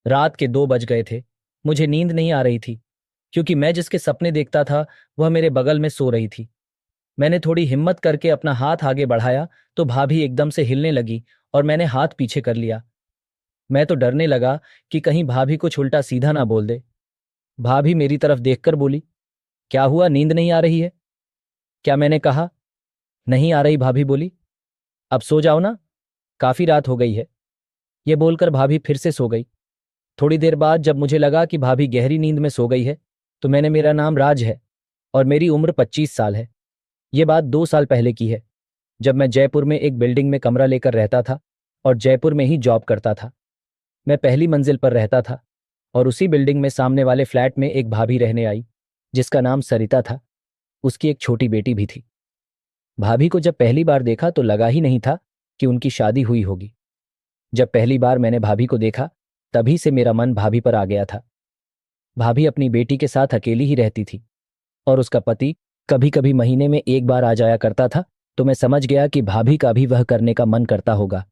रात के 2 बज गए थे। मुझे नींद नहीं आ रही थी, क्योंकि मैं जिसके सपने देखता था वह मेरे बगल में सो रही थी। मैंने थोड़ी हिम्मत करके अपना हाथ आगे बढ़ाया तो भाभी एकदम से हिलने लगी और मैंने हाथ पीछे कर लिया। मैं तो डरने लगा कि कहीं भाभी कुछ उल्टा सीधा ना बोल दे। भाभी मेरी तरफ देखकर बोली, क्या हुआ, नींद नहीं आ रही है क्या? मैंने कहा, नहीं आ रही। भाभी बोली, अब सो जाओ ना, काफी रात हो गई है। ये बोलकर भाभी फिर से सो गई। थोड़ी देर बाद जब मुझे लगा कि भाभी गहरी नींद में सो गई है, तो मैंने, मेरा नाम राज है और मेरी उम्र 25 साल है। ये बात 2 साल पहले की है, जब मैं जयपुर में एक बिल्डिंग में कमरा लेकर रहता था और जयपुर में ही जॉब करता था। मैं पहली मंजिल पर रहता था और उसी बिल्डिंग में सामने वाले फ्लैट में एक भाभी रहने आई, जिसका नाम सरिता था। उसकी एक छोटी बेटी भी थी। भाभी को जब पहली बार देखा तो लगा ही नहीं था कि उनकी शादी हुई होगी। जब पहली बार मैंने भाभी को देखा, तभी से मेरा मन भाभी पर आ गया था। भाभी अपनी बेटी के साथ अकेली ही रहती थी और उसका पति कभी कभी महीने में एक बार आ जाया करता था, तो मैं समझ गया कि भाभी का भी वह करने का मन करता होगा।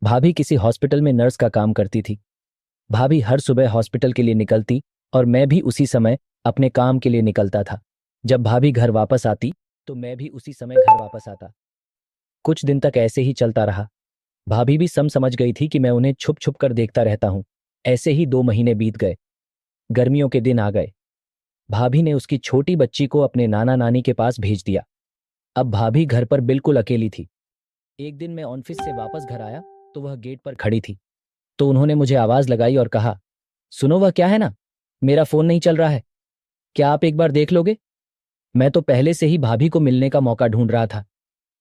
भाभी किसी हॉस्पिटल में नर्स का काम करती थी। भाभी हर सुबह हॉस्पिटल के लिए निकलती और मैं भी उसी समय अपने काम के लिए निकलता था। जब भाभी घर वापस आती तो मैं भी उसी समय घर वापस आता। कुछ दिन तक ऐसे ही चलता रहा। भाभी भी समझ गई थी कि मैं उन्हें छुप छुप कर देखता रहता हूं। ऐसे ही 2 महीने बीत गए। गर्मियों के दिन आ गए। भाभी ने उसकी छोटी बच्ची को अपने नाना नानी के पास भेज दिया। अब भाभी घर पर बिल्कुल अकेली थी। एक दिन मैं ऑफिस से वापस घर आया तो वह गेट पर खड़ी थी। तो उन्होंने मुझे आवाज लगाई और कहा, सुनो, वह क्या है ना, मेरा फोन नहीं चल रहा है, क्या आप एक बार देख लोगे? मैं तो पहले से ही भाभी को मिलने का मौका ढूंढ रहा था।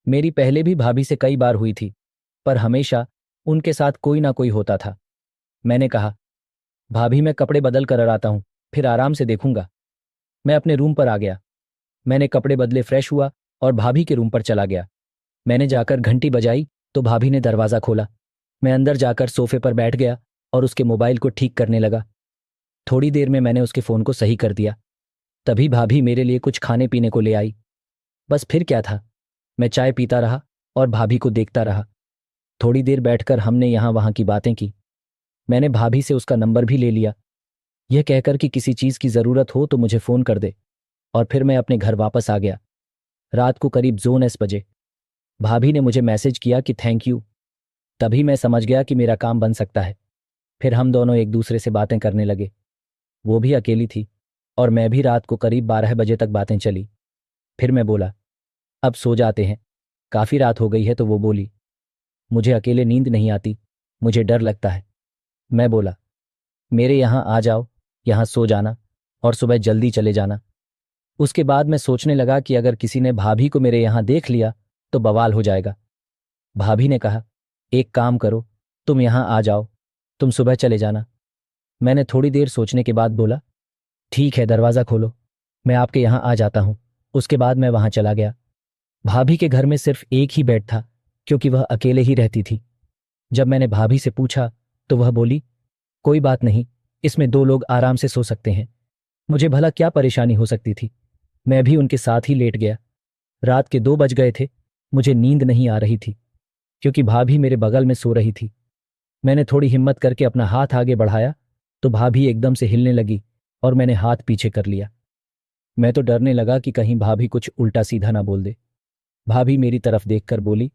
मेरी पहले भी भाभी से कई बार हुई थी, पर हमेशा उनके साथ कोई ना कोई होता था। मैंने कहा, भाभी मैं कपड़े बदल कर आता हूं, फिर आराम से देखूंगा। मैं अपने रूम पर आ गया। मैंने कपड़े बदले, फ्रेश हुआ और भाभी के रूम पर चला गया। मैंने जाकर घंटी बजाई तो भाभी ने दरवाज़ा खोला। मैं अंदर जाकर सोफे पर बैठ गया और उसके मोबाइल को ठीक करने लगा। थोड़ी देर में मैंने उसके फ़ोन को सही कर दिया। तभी भाभी मेरे लिए कुछ खाने पीने को ले आई। बस फिर क्या था, मैं चाय पीता रहा और भाभी को देखता रहा। थोड़ी देर बैठकर हमने यहाँ वहाँ की बातें की। मैंने भाभी से उसका नंबर भी ले लिया, यह कहकर कि किसी चीज़ की ज़रूरत हो तो मुझे फ़ोन कर दे। और फिर मैं अपने घर वापस आ गया। रात को करीब जोन 10 बजे भाभी ने मुझे मैसेज किया कि थैंक यू। तभी मैं समझ गया कि मेरा काम बन सकता है। फिर हम दोनों एक दूसरे से बातें करने लगे। वो भी अकेली थी और मैं भी। रात को करीब 12 बजे तक बातें चली। फिर मैं बोला, अब सो जाते हैं, काफ़ी रात हो गई है। तो वो बोली, मुझे अकेले नींद नहीं आती, मुझे डर लगता है। मैं बोला, मेरे यहाँ आ जाओ, यहाँ सो जाना और सुबह जल्दी चले जाना। उसके बाद मैं सोचने लगा कि अगर किसी ने भाभी को मेरे यहाँ देख लिया तो बवाल हो जाएगा। भाभी ने कहा, एक काम करो, तुम यहाँ आ जाओ, तुम सुबह चले जाना। मैंने थोड़ी देर सोचने के बाद बोला, ठीक है, दरवाज़ा खोलो, मैं आपके यहाँ आ जाता हूँ। उसके बाद मैं वहाँ चला गया। भाभी के घर में सिर्फ एक ही बेड था, क्योंकि वह अकेले ही रहती थी। जब मैंने भाभी से पूछा तो वह बोली, कोई बात नहीं, इसमें 2 लोग आराम से सो सकते हैं। मुझे भला क्या परेशानी हो सकती थी। मैं भी उनके साथ ही लेट गया। रात के 2 बज गए थे। मुझे नींद नहीं आ रही थी, क्योंकि भाभी मेरे बगल में सो रही थी। मैंने थोड़ी हिम्मत करके अपना हाथ आगे बढ़ाया तो भाभी एकदम से हिलने लगी और मैंने हाथ पीछे कर लिया। मैं तो डरने लगा कि कहीं भाभी कुछ उल्टा सीधा ना बोल दे। भाभी मेरी तरफ देखकर बोली,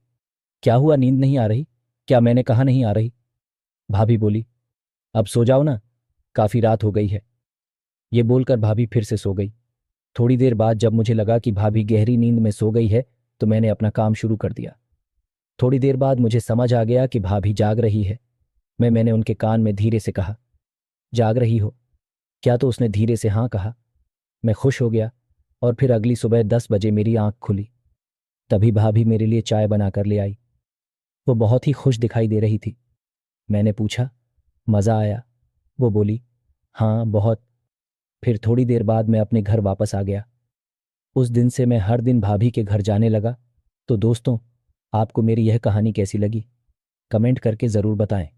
क्या हुआ, नींद नहीं आ रही क्या? मैंने कहा, नहीं आ रही। भाभी बोली, अब सो जाओ ना, काफी रात हो गई है। ये बोलकर भाभी फिर से सो गई। थोड़ी देर बाद जब मुझे लगा कि भाभी गहरी नींद में सो गई है, तो मैंने अपना काम शुरू कर दिया। थोड़ी देर बाद मुझे समझ आ गया कि भाभी जाग रही है। मैंने उनके कान में धीरे से कहा, जाग रही हो क्या? तो उसने धीरे से हाँ कहा। मैं खुश हो गया और फिर अगली सुबह 10 बजे मेरी आंख खुली। तभी भाभी मेरे लिए चाय बनाकर ले आई। वो बहुत ही खुश दिखाई दे रही थी। मैंने पूछा, मज़ा आया? वो बोली, हाँ, बहुत। फिर थोड़ी देर बाद मैं अपने घर वापस आ गया। उस दिन से मैं हर दिन भाभी के घर जाने लगा। तो दोस्तों, आपको मेरी यह कहानी कैसी लगी? कमेंट करके ज़रूर बताएं।